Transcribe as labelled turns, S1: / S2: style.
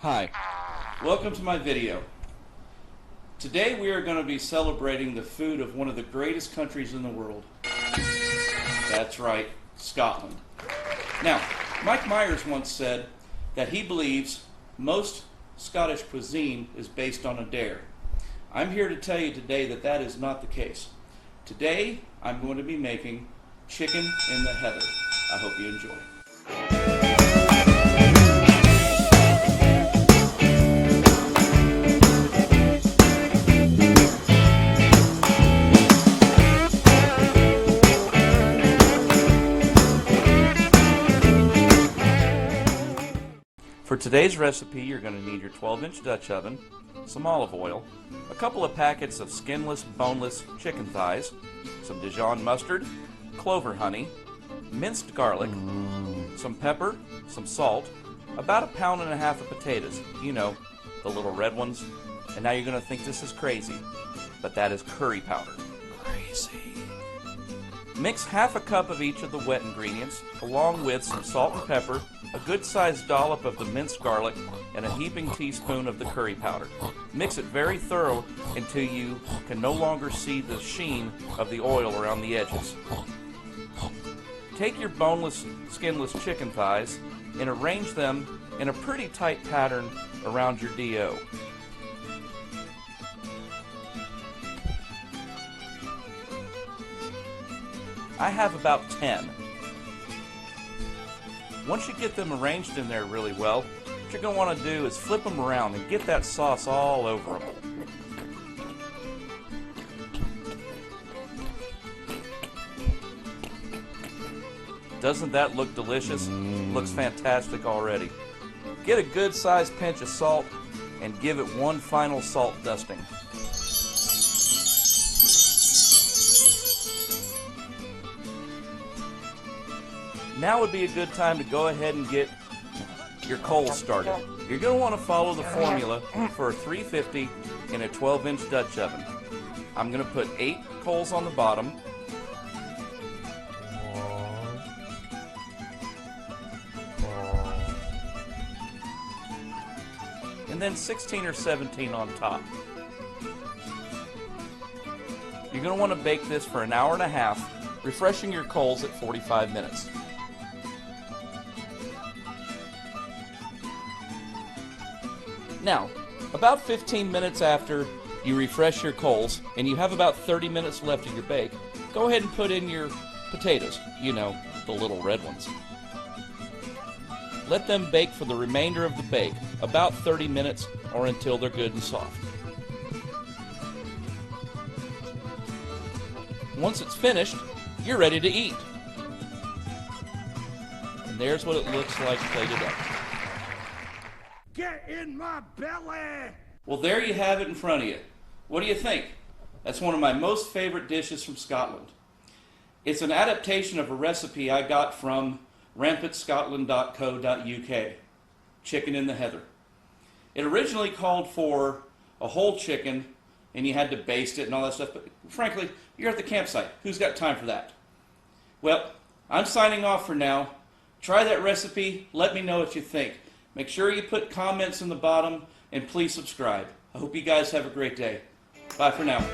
S1: Hi, welcome to my video. Today we are going to be celebrating the food of one of the greatest countries in the world. That's right, Scotland. Now, Mike Myers once said that he believes most Scottish cuisine is based on a dare. I'm here to tell you today that that is not the case. Today I'm going to be making chicken in the heather. I hope you enjoy. For today's recipe, you're going to need your 12-inch Dutch oven, some olive oil, a couple of packets of skinless, boneless chicken thighs, some Dijon mustard, clover honey, minced garlic, some pepper, some salt, about 1.5 pounds of potatoes, you know, the little red ones. And now you're going to think this is crazy, but that is curry powder. Crazy. Mix 1/2 cup of each of the wet ingredients, along with some salt and pepper, a good-sized dollop of the minced garlic, and a heaping teaspoon of the curry powder. Mix it very thorough until you can no longer see the sheen of the oil around the edges. Take your boneless, skinless chicken thighs and arrange them in a pretty tight pattern around your DO. I have about 10. Once you get them arranged in there really well, what you're going to want to do is flip them around and get that sauce all over them. Doesn't that look delicious? Looks fantastic already. Get a good-sized pinch of salt and give it one final salt dusting. Now would be a good time to go ahead and get your coals started. You're going to want to follow the formula for a 350 in a 12-inch Dutch oven. I'm going to put 8 coals on the bottom. And then 16 or 17 on top. You're going to want to bake this for 1.5 hours, refreshing your coals at 45 minutes. Now, about 15 minutes after you refresh your coals, and you have about 30 minutes left of your bake, go ahead and put in your potatoes, you know, the little red ones. Let them bake for the remainder of the bake, about 30 minutes or until they're good and soft. Once it's finished, you're ready to eat. And there's what it looks like plated up.
S2: Get in my belly!
S1: Well, there you have it in front of you. What do you think? That's one of my most favorite dishes from Scotland. It's an adaptation of a recipe I got from rampantscotland.co.uk, chicken in the heather. It originally called for a whole chicken, and you had to baste it and all that stuff, but frankly, you're at the campsite. Who's got time for that? Well, I'm signing off for now. Try that recipe. Let me know what you think. Make sure you put comments in the bottom, and please subscribe. I hope you guys have a great day. Bye for now.